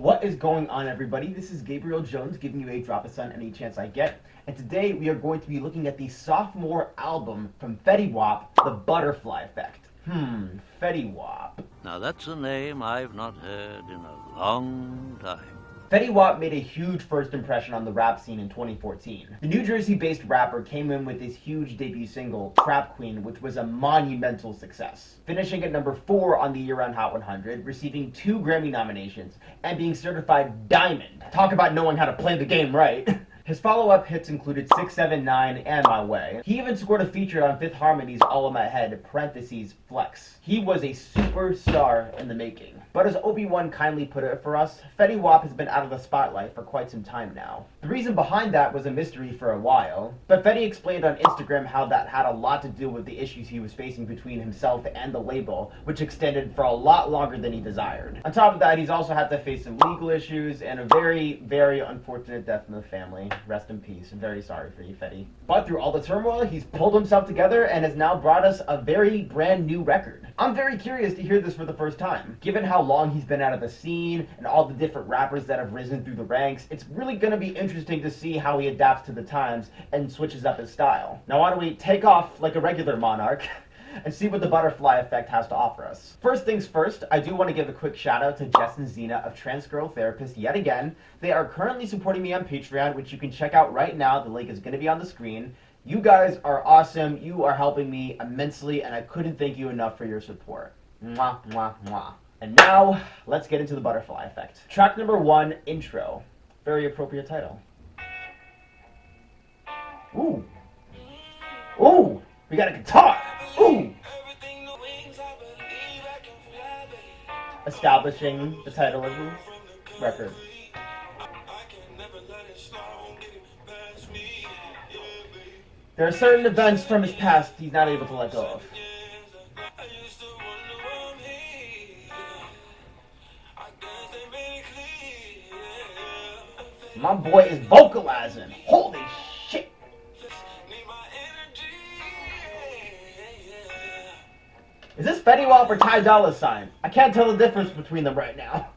What is going on, everybody? This is Gabriel Jones giving you a drop of sun any chance I get. And today we are going to be looking at the sophomore album from Fetty Wap, The Butterfly Effect. Fetty Wap. Now that's a name I've not heard in a long time. Fetty Wap made a huge first impression on the rap scene in 2014. The New Jersey-based rapper came in with his huge debut single, Trap Queen, which was a monumental success, finishing at number 4 on the year-round Hot 100, receiving 2 Grammy nominations, and being certified Diamond. Talk about knowing how to play the game right. His follow-up hits included 679 and My Way. He even scored a feature on Fifth Harmony's All in My Head, parentheses, Flex. He was a superstar in the making. But as Obi-Wan kindly put it for us, Fetty Wap has been out of the spotlight for quite some time now. The reason behind that was a mystery for a while, but Fetty explained on Instagram how that had a lot to do with the issues he was facing between himself and the label, which extended for a lot longer than he desired. On top of that, he's also had to face some legal issues and a very, very unfortunate death in the family. Rest in peace. I'm very sorry for you, Fetty. But through all the turmoil, he's pulled himself together and has now brought us a very brand new record. I'm very curious to hear this for the first time. Given how long he's been out of the scene and all the different rappers that have risen through the ranks, it's really going to be interesting to see how he adapts to the times and switches up his style. Now why don't we take off like a regular monarch and see what the Butterfly Effect has to offer us. First things first, I do want to give a quick shout out to Jess and Zena of Trans Girl Therapist yet again. They are currently supporting me on Patreon, which you can check out right now. The link is going to be on the screen. You guys are awesome. You are helping me immensely, and I couldn't thank you enough for your support. Mwah, mwah, mwah. And now, let's get into the Butterfly Effect. Track number 1, Intro. Very appropriate title. Ooh. Ooh! We got a guitar! Ooh! Establishing the title of the record. There are certain events from his past he's not able to let go of. My boy is vocalizing. Holy shit! Is this Fetty Wap or Ty Dolla $ign? I can't tell the difference between them right now.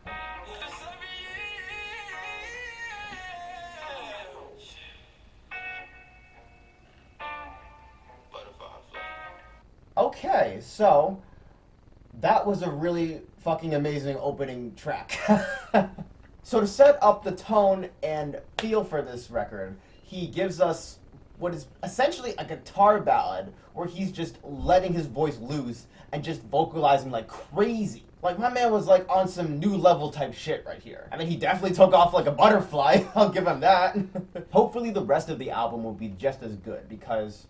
Okay, so that was a really fucking amazing opening track. So to set up the tone and feel for this record, he gives us what is essentially a guitar ballad where he's just letting his voice loose and just vocalizing like crazy. Like, my man was like on some new level type shit right here. I mean, he definitely took off like a butterfly. I'll give him that. Hopefully the rest of the album will be just as good, because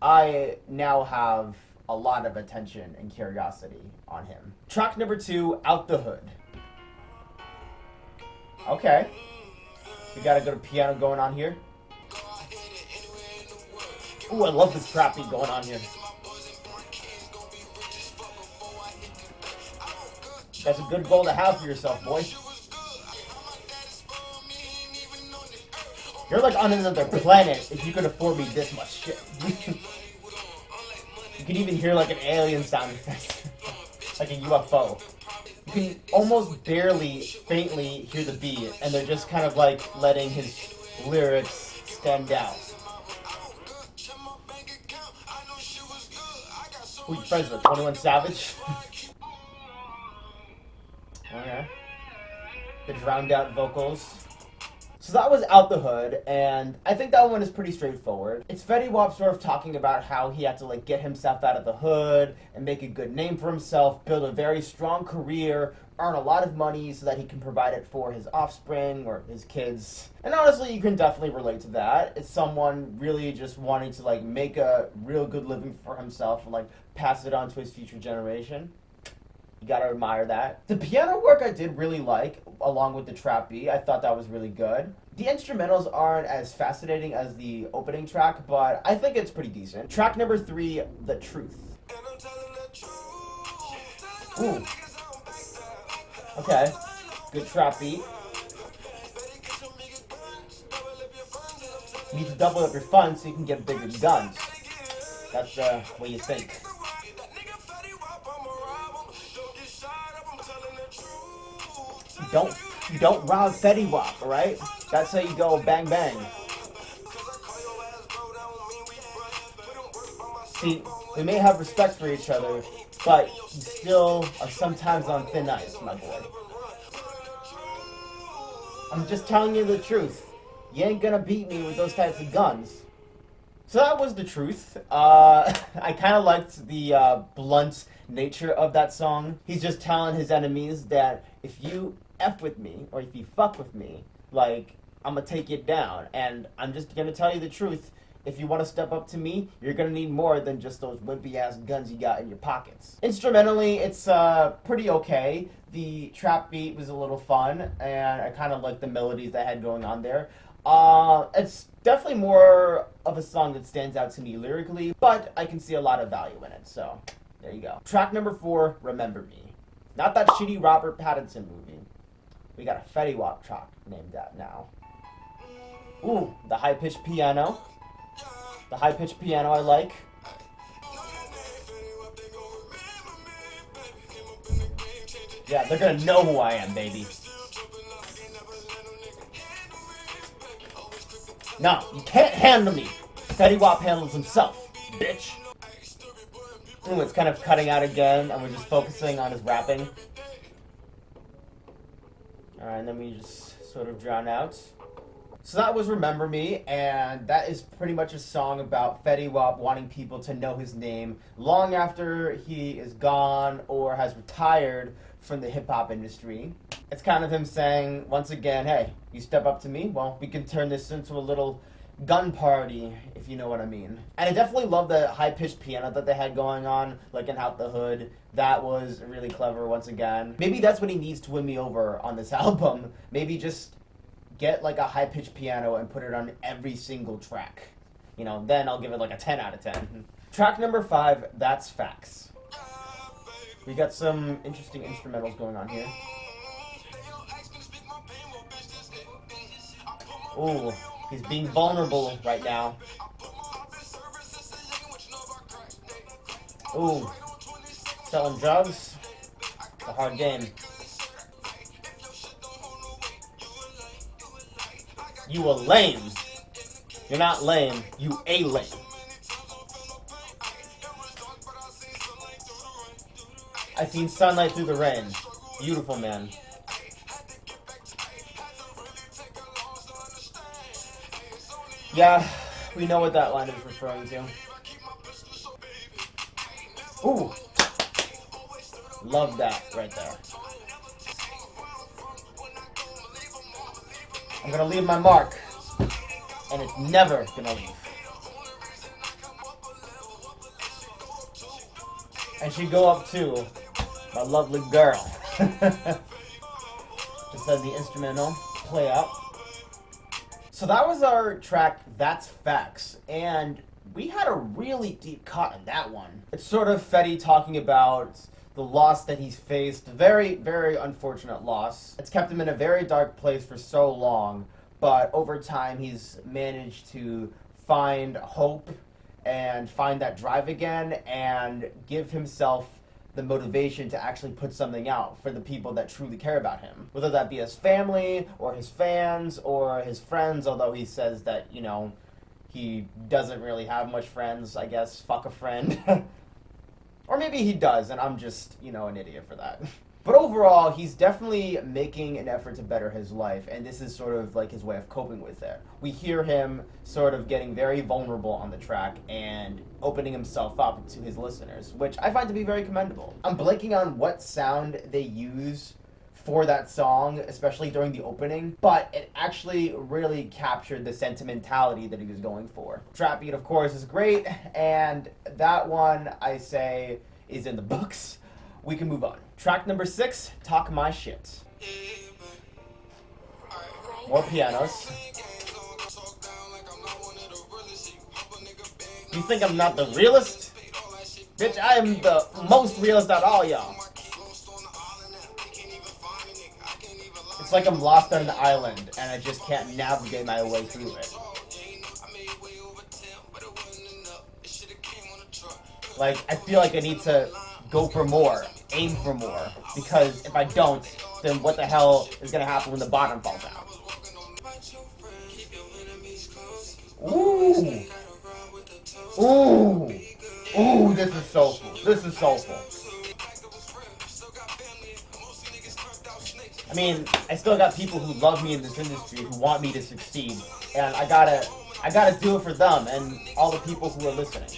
I now have a lot of attention and curiosity on him. Track number 2, Out the Hood. Okay. We got a good piano going on here. Ooh, I love this trap beat going on here. That's a good goal to have for yourself, boy. You're like on another planet if you could afford me this much shit. You can even hear like an alien sound effect. Like a UFO. You can almost barely, faintly hear the beat, and they're just kind of like letting his lyrics stand out. Who you friends with? 21 Savage? Okay. The drowned out vocals. So that was Out the Hood, and I think that one is pretty straightforward. It's Fetty Wap sort of talking about how he had to like get himself out of the hood and make a good name for himself, build a very strong career, earn a lot of money so that he can provide it for his offspring or his kids. And honestly, you can definitely relate to that. It's someone really just wanting to like make a real good living for himself and like pass it on to his future generation. You gotta admire that. The piano work I did really like, along with the trap beat. I thought that was really good. The instrumentals aren't as fascinating as the opening track, but I think it's pretty decent. Track number 3, The Truth. Ooh. Okay. Good trap beat. You need to double up your funds so you can get bigger guns. That's what you think. Don't You don't rob Fetty Wap, alright? That's how you go bang bang. See, we may have respect for each other, but you still are sometimes on thin ice, my boy. I'm just telling you the truth. You ain't gonna beat me with those types of guns. So that was the truth. I kind of liked the blunt nature of that song. He's just telling his enemies that if you F with me, or if you fuck with me, like, I'm gonna take you down. And I'm just gonna tell you the truth. If you want to step up to me, you're gonna need more than just those wimpy ass guns you got in your pockets. Instrumentally, it's pretty okay. The trap beat was a little fun, and I kind of like the melodies that I had going on there. It's definitely more of a song that stands out to me lyrically, but I can see a lot of value in it, so there you go. Track number 4, Remember Me. Not that shitty Robert Pattinson movie. We got a Fetty Wap track named that now. Ooh, the high-pitched piano. The high-pitched piano I like. Yeah, they're gonna know who I am, baby. No, you can't handle me. Fetty Wap handles himself, bitch. Ooh, it's kind of cutting out again, and we're just focusing on his rapping. Alright, and then we just sort of drown out. So that was Remember Me, and that is pretty much a song about Fetty Wap wanting people to know his name long after he is gone or has retired from the hip-hop industry. It's kind of him saying, once again, hey, you step up to me, well, we can turn this into a little gun party, if you know what I mean. And I definitely love the high-pitched piano that they had going on, like in Out the Hood. That was really clever once again. Maybe that's what he needs to win me over on this album. Maybe just get like a high-pitched piano and put it on every single track. You know, then I'll give it like a 10 out of 10. Track number 5, That's Facts. We got some interesting instrumentals going on here. Ooh, he's being vulnerable right now. Ooh, selling drugs? It's a hard game. You a lame. You're not lame, you a lame. I seen sunlight through the rain. Beautiful, man. Yeah, we know what that line is referring to. Ooh. Love that right there. I'm gonna leave my mark, and it's never gonna leave. And she go up to my lovely girl. Just let the instrumental play out. So that was our track, That's Facts, and we had a really deep cut in that one. It's sort of Fetty talking about the loss that he's faced, very, very unfortunate loss. It's kept him in a very dark place for so long, but over time he's managed to find hope and find that drive again and give himself the motivation to actually put something out for the people that truly care about him. Whether that be his family or his fans or his friends, although he says that, you know, he doesn't really have much friends, I guess. Fuck a friend. Or maybe he does, and I'm just, you know, an idiot for that. But overall, he's definitely making an effort to better his life, and this is sort of like his way of coping with it. We hear him sort of getting very vulnerable on the track and opening himself up to his listeners, which I find to be very commendable. I'm blanking on what sound they use for that song, especially during the opening, but it actually really captured the sentimentality that he was going for. Trap beat, of course, is great, and that one, I say, is in the books. We can move on. Track number 6, Talk My Shit. More pianos. You think I'm not the realest? Bitch, I am the most realist out of all y'all. It's like I'm lost on an island and I just can't navigate my way through it. Like, I feel like I need to go for more, aim for more, because if I don't, then what the hell is gonna happen when the bottom falls out? Ooh. Ooh. Ooh, this is soulful. This is soulful. I mean, I still got people who love me in this industry, who want me to succeed, and I gotta do it for them and all the people who are listening.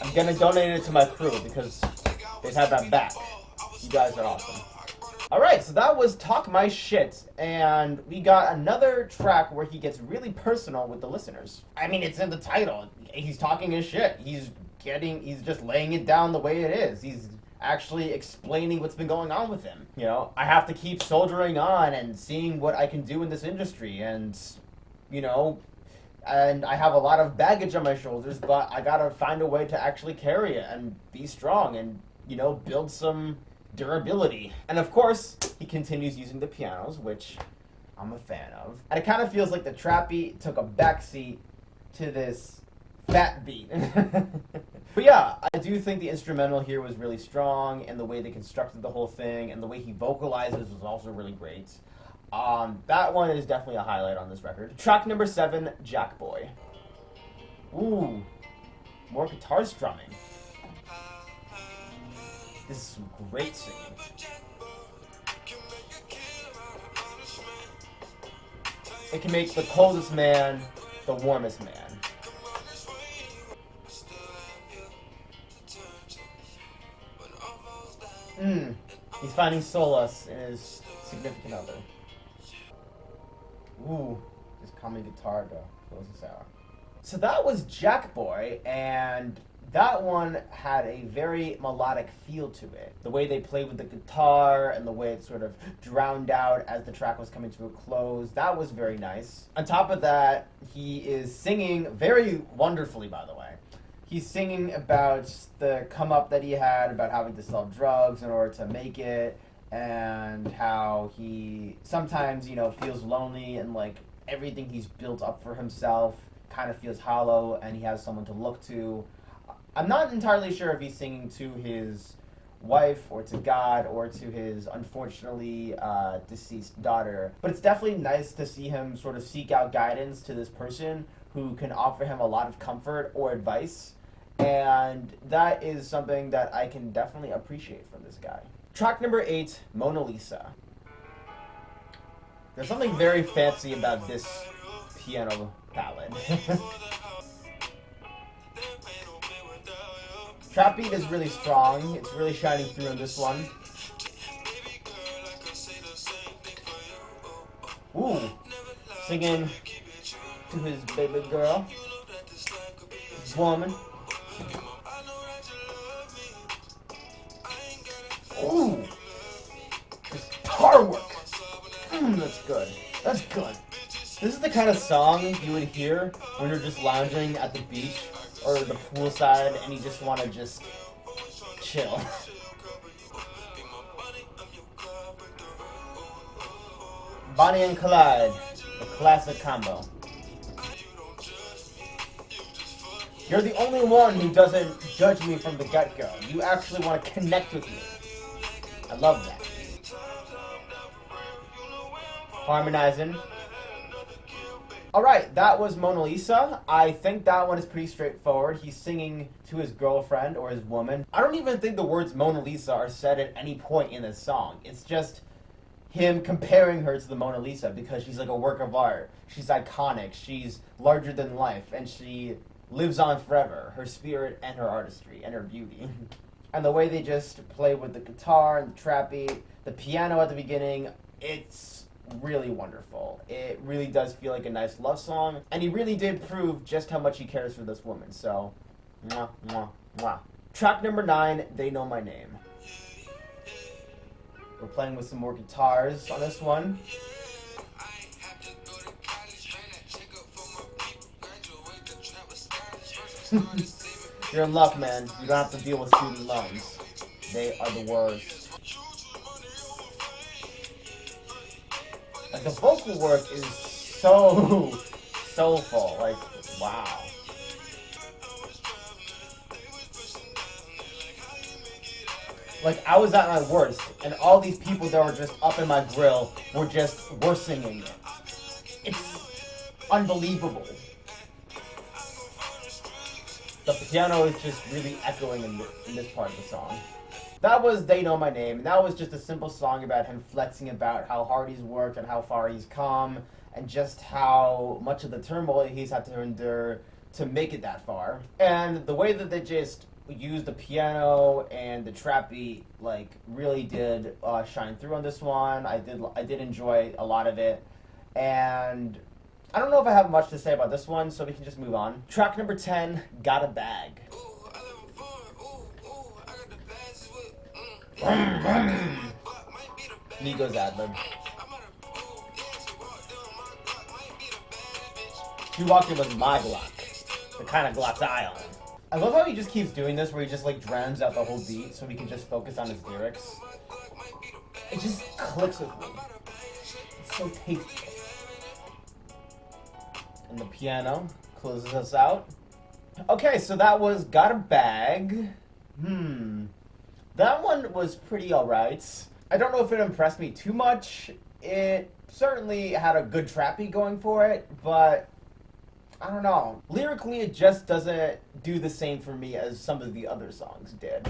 I'm gonna donate it to my crew because they've had my back. You guys are awesome. Alright, so that was Talk My Shit, and we got another track where he gets really personal with the listeners. I mean, it's in the title. He's talking his shit. He's just laying it down the way it is. He's actually explaining what's been going on with him. You know, I have to keep soldiering on and seeing what I can do in this industry, and, you know, and I have a lot of baggage on my shoulders, but I gotta find a way to actually carry it and be strong and, you know, build some durability. And of course, he continues using the pianos, which I'm a fan of. And it kind of feels like the trap beat took a backseat to this fat beat. But yeah, I do think the instrumental here was really strong, and the way they constructed the whole thing, and the way he vocalizes was also really great. That one is definitely a highlight on this record. Track number 7, Jack Boy. Ooh, more guitar strumming. This is some great singing. It can make the coldest man the warmest man. He's finding solace in his significant other. Ooh, this calming guitar to close this out. So that was Jack Boy, and that one had a very melodic feel to it. The way they played with the guitar and the way it sort of drowned out as the track was coming to a close, that was very nice. On top of that, he is singing very wonderfully, by the way. He's singing about the come up that he had about having to sell drugs in order to make it, and how he sometimes, you know, feels lonely and like everything he's built up for himself kind of feels hollow and he has someone to look to. I'm not entirely sure if he's singing to his wife or to God or to his unfortunately deceased daughter, but it's definitely nice to see him sort of seek out guidance to this person who can offer him a lot of comfort or advice, and that is something that I can definitely appreciate from this guy. Track number 8, Mona Lisa. There's something very fancy about this piano ballad. Trap beat is really strong. It's really shining through in this one. Ooh, singing to his baby girl, his woman. Ooh, this guitar work. That's good. That's good. This is the kind of song you would hear when you're just lounging at the beach or the poolside and you just want to just chill. Bonnie and Clyde, the classic combo. You're the only one who doesn't judge me from the get-go. You actually want to connect with me. I love that. Harmonizing. Alright, that was Mona Lisa. I think that one is pretty straightforward. He's singing to his girlfriend or his woman. I don't even think the words Mona Lisa are said at any point in this song. It's just him comparing her to the Mona Lisa because she's like a work of art. She's iconic. She's larger than life. And she lives on forever. Her spirit and her artistry and her beauty. And the way they just play with the guitar and the trap beat, the piano at the beginning, it's really wonderful. It really does feel like a nice love song, and he really did prove just how much he cares for this woman, so mwah, mwah, mwah. Track number 9, They Know My Name. We're playing with some more guitars on this one. You're in luck, man. You don't have to deal with student loans. They are the worst. Like, the vocal work is so soulful. Like, wow. Like, I was at my worst, and all these people that were just up in my grill were singing it. It's unbelievable. The piano is just really echoing in this part of the song. That was They Know My Name, and that was just a simple song about him flexing about how hard he's worked and how far he's come, and just how much of the turmoil he's had to endure to make it that far. And the way that they just used the piano and the trap beat, like, really did shine through on this one. I did enjoy a lot of it, and I don't know if I have much to say about this one, so we can just move on. Track number 10, Got a Bag. Nico's ad-lib. He walked in with my Glock, the kind of Glock's eye on. I love how he just keeps doing this, where he just like drowns out the whole beat, so we can just focus on his lyrics. It just clicks with me. It's so tasteful. And the piano closes us out. Okay, so that was Got a Bag. That one was pretty alright. I don't know if it impressed me too much. It certainly had a good trap beat going for it, but I don't know. Lyrically, it just doesn't do the same for me as some of the other songs did.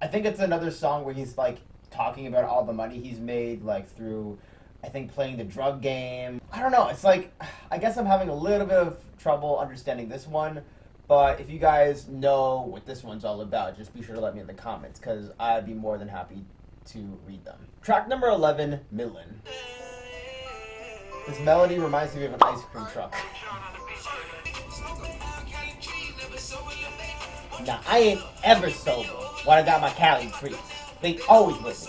I think it's another song where he's like talking about all the money he's made, like through, I think, playing the drug game. I don't know. It's like, I guess I'm having a little bit of trouble understanding this one. But if you guys know what this one's all about, just be sure to let me in the comments, because I'd be more than happy to read them. Track number 11, Midland. This melody reminds me of an ice cream truck. Now, I ain't ever sober when I got my Cali treats. They always with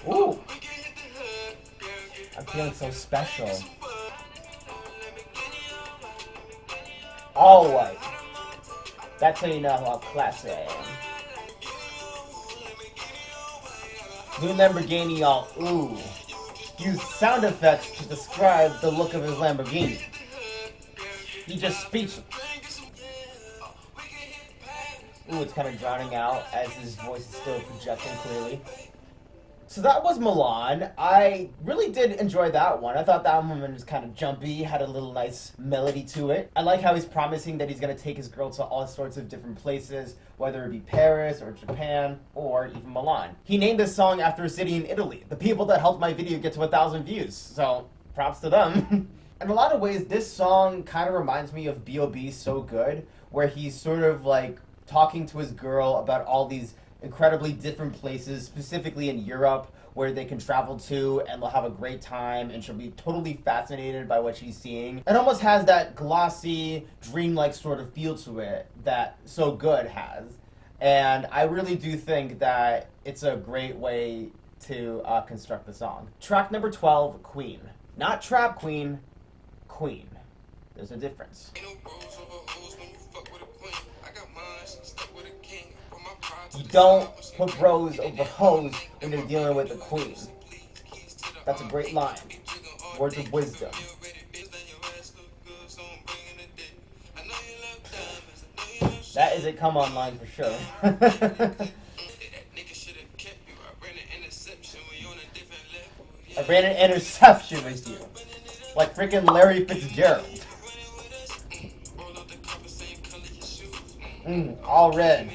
me. Ooh. I'm feeling so special. All white. That's how you know how classy I am. New Lamborghini all ooh. Used sound effects to describe the look of his Lamborghini. He just speechless. Ooh, it's kind of drowning out as his voice is still projecting clearly. So that was Milan. I really did enjoy that one. I thought that one was kind of jumpy, had a little nice melody to it. I like how he's promising that he's going to take his girl to all sorts of different places, whether it be Paris or Japan or even Milan. He named this song after a city in Italy, the people that helped my video get to 1,000 views. So props to them. In a lot of ways, this song kind of reminds me of B.O.B.'s So Good, where he's sort of like talking to his girl about all these incredibly different places, specifically in Europe, where they can travel to and they'll have a great time, and she'll be totally fascinated by what she's seeing. It almost has that glossy, dreamlike sort of feel to it that So Good has. And I really do think that it's a great way to construct the song. Track number 12, Queen. Not Trap Queen, Queen. There's a difference. You don't put bros over hoes when you're dealing with a queen. That's a great line. Words of wisdom. That is a come on line for sure. I ran an interception with you. Like freaking Larry Fitzgerald. All red.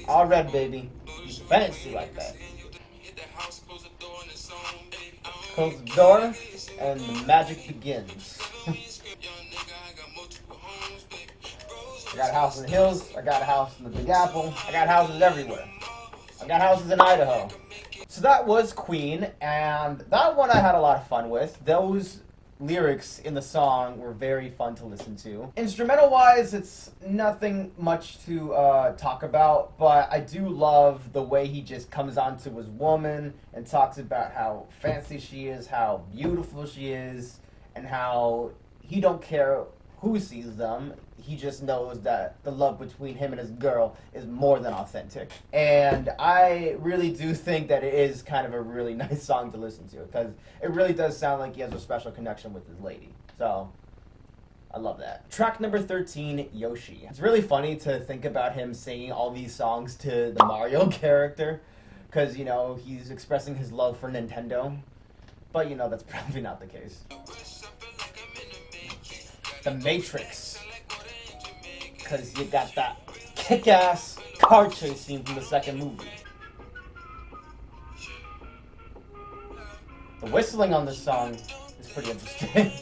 All red, baby. He's fancy like that. Close the door, and the magic begins. I got a house in the hills. I got a house in the Big Apple. I got houses everywhere. I got houses in Idaho. So that was Queen, and that one I had a lot of fun with. Those lyrics in the song were very fun to listen to. Instrumental-wise, it's nothing much to talk about, but I do love the way he just comes on to his woman and talks about how fancy she is, how beautiful she is, and how he don't care who sees them. He just knows that the love between him and his girl is more than authentic. And I really do think that it is kind of a really nice song to listen to, because it really does sound like he has a special connection with his lady. So, I love that. Track number 13, Yoshi. It's really funny to think about him singing all these songs to the Mario character, because, you know, he's expressing his love for Nintendo. But, you know, that's probably not the case. The Matrix. Because you got that kick-ass car chase scene from the second movie. The whistling on this song is pretty interesting.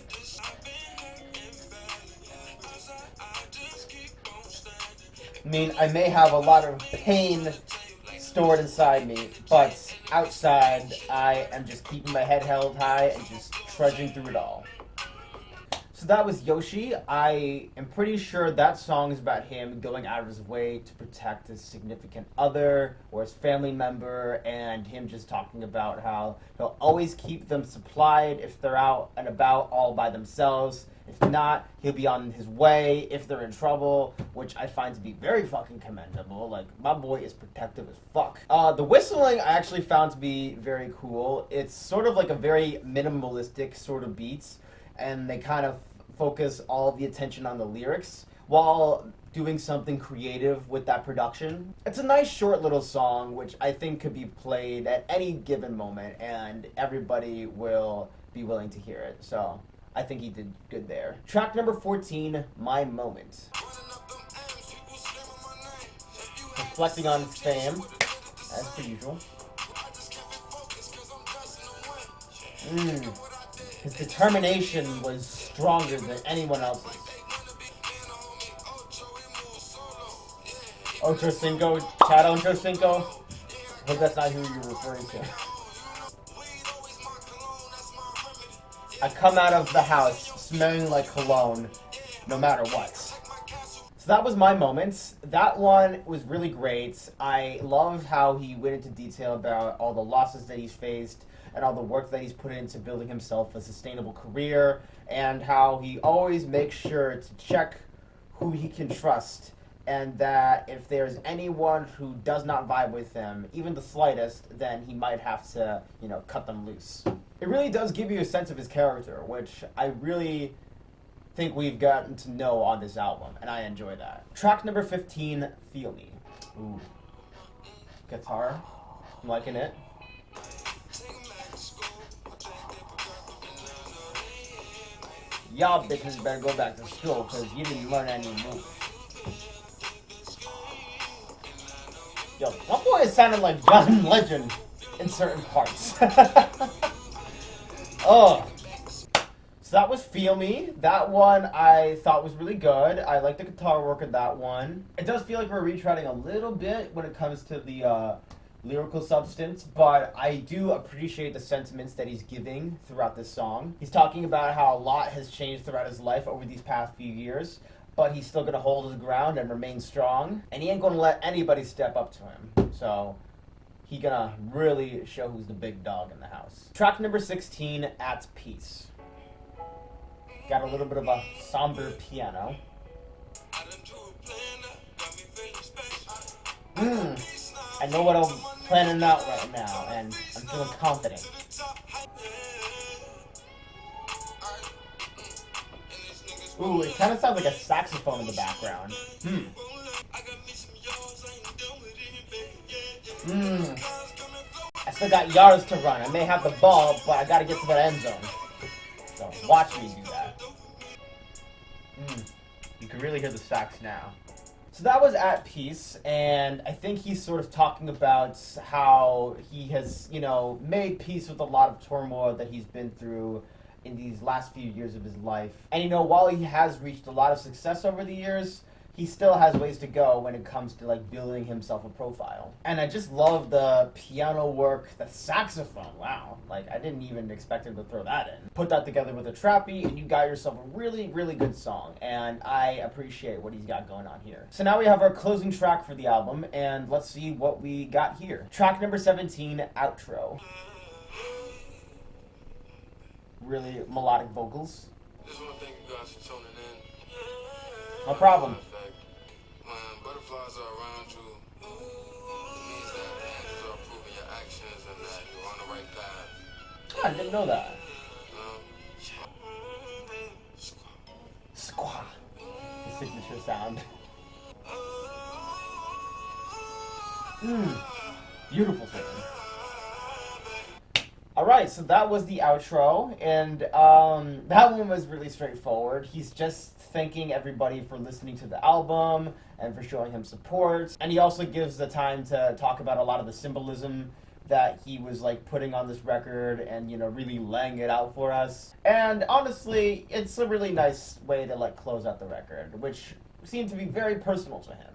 I mean, I may have a lot of pain stored inside me, but outside, I am just keeping my head held high and just trudging through it all. So that was Yoshi. I am pretty sure that song is about him going out of his way to protect his significant other or his family member, and him just talking about how he'll always keep them supplied if they're out and about all by themselves. If not, he'll be on his way if they're in trouble, which I find to be very fucking commendable. Like, my boy is protective as fuck. The whistling I actually found to be very cool. It's sort of like a very minimalistic sort of beats, and they kind of focus all the attention on the lyrics while doing something creative with that production. It's a nice short little song which I think could be played at any given moment and everybody will be willing to hear it. So I think he did good there. Track number 14, My Moment. Reflecting on his fame, as per usual. His determination was stronger than anyone else's. Ocho Cinco, Chad Ocho Cinco. I hope that's not who you're referring to. I come out of the house smelling like cologne, no matter what. So that was My Moments. That one was really great. I loved how he went into detail about all the losses that he's faced and all the work that he's put into building himself a sustainable career, and how he always makes sure to check who he can trust, and that if there's anyone who does not vibe with him, even the slightest, then he might have to, you know, cut them loose. It really does give you a sense of his character, which I really think we've gotten to know on this album, and I enjoy that. Track number 15, Feel Me. Ooh. Guitar. I'm liking it. Y'all bitches better go back to school because you didn't learn any moves. Yo, my boy is sounding like John Legend in certain parts. Oh. So that was Feel Me. That one I thought was really good. I like the guitar work of that one. It does feel like we're retreading a little bit when it comes to the lyrical substance, but I do appreciate the sentiments that he's giving throughout this song. He's talking about how a lot has changed throughout his life over these past few years, but he's still gonna hold his ground and remain strong, and he ain't gonna let anybody step up to him. So he gonna really show who's the big dog in the house. Track number 16, At Peace. Got a little bit of a somber piano. I know what I'm planning out right now, and I'm feeling confident. Ooh, it kind of sounds like a saxophone in the background. I still got yards to run. I may have the ball, but I gotta get to the end zone. So watch me do that. You can really hear the sax now. So that was At Peace, and I think he's sort of talking about how he has, you know, made peace with a lot of turmoil that he's been through in these last few years of his life. And, you know, while he has reached a lot of success over the years, he still has ways to go when it comes to, like, building himself a profile. And I just love the piano work, the saxophone, wow. Like, I didn't even expect him to throw that in. Put that together with a trappy, and you got yourself a really, really good song. And I appreciate what he's got going on here. So now we have our closing track for the album, and let's see what we got here. Track number 17, Outro. Really melodic vocals. Just want to thank you guys for tuning in. No problem. When butterflies are around you, it means that the angels are approving your actions and that you're on the right path. I didn't know that. You know? Squad. outro sound. Beautiful singing. Alright, so that was the outro, and that one was really straightforward. He's just thanking everybody for listening to the album and for showing him support. And he also gives the time to talk about a lot of the symbolism that he was like putting on this record and, you know, really laying it out for us. And honestly, it's a really nice way to like close out the record, which seemed to be very personal to him.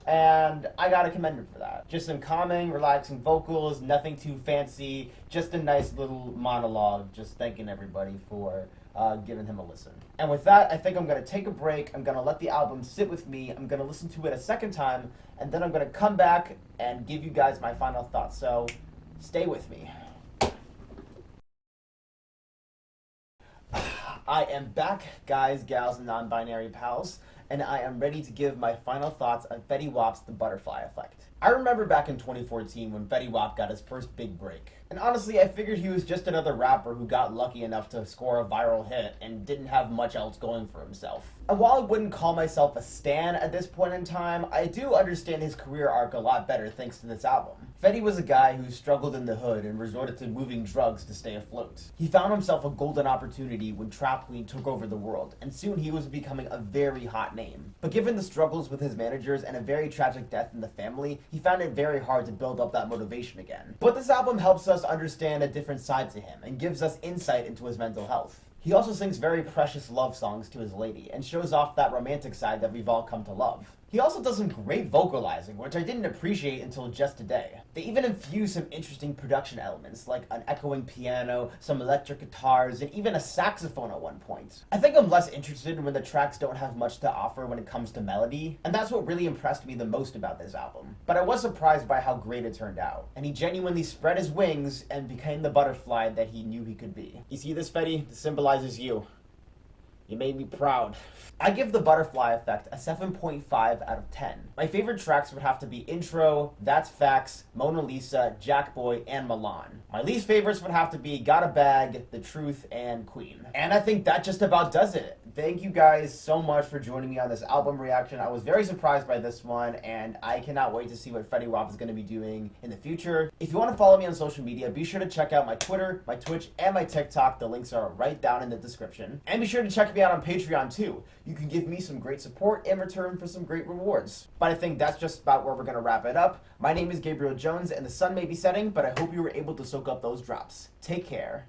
And I gotta commend him for that. Just some calming, relaxing vocals, nothing too fancy, just a nice little monologue, just thanking everybody for giving him a listen. And with that, I think I'm gonna take a break. I'm gonna let the album sit with me. I'm gonna listen to it a second time, and then I'm gonna come back and give you guys my final thoughts. So stay with me. I am back, guys, gals, and non-binary pals, and I am ready to give my final thoughts on Fetty Wap's The Butterfly Effect. I remember back in 2014 when Fetty Wap got his first big break. And honestly, I figured he was just another rapper who got lucky enough to score a viral hit and didn't have much else going for himself. And while I wouldn't call myself a stan at this point in time, I do understand his career arc a lot better thanks to this album. Fetty was a guy who struggled in the hood and resorted to moving drugs to stay afloat. He found himself a golden opportunity when Trap Queen took over the world, and soon he was becoming a very hot name. But given the struggles with his managers and a very tragic death in the family, he found it very hard to build up that motivation again. But this album helps us understand a different side to him and gives us insight into his mental health. He also sings very precious love songs to his lady and shows off that romantic side that we've all come to love. He also does some great vocalizing, which I didn't appreciate until just today. They even infuse some interesting production elements, like an echoing piano, some electric guitars, and even a saxophone at one point. I think I'm less interested when the tracks don't have much to offer when it comes to melody, and that's what really impressed me the most about this album. But I was surprised by how great it turned out, and he genuinely spread his wings and became the butterfly that he knew he could be. You see this, Fetty? This symbolizes you. You made me proud. I give The Butterfly Effect a 7.5 out of 10. My favorite tracks would have to be Intro, That's Facts, Mona Lisa, Jackboy, and Milan. My least favorites would have to be Got a Bag, The Truth, and Queen. And I think that just about does it. Thank you guys so much for joining me on this album reaction. I was very surprised by this one, and I cannot wait to see what Fetty Wap is going to be doing in the future. If you want to follow me on social media, be sure to check out my Twitter, my Twitch, and my TikTok. The links are right down in the description. And be sure to check me out on Patreon too. You can give me some great support in return for some great rewards. But I think that's just about where we're going to wrap it up. My name is Gabriel Jones, and the sun may be setting, but I hope you were able to soak up those drops. Take care.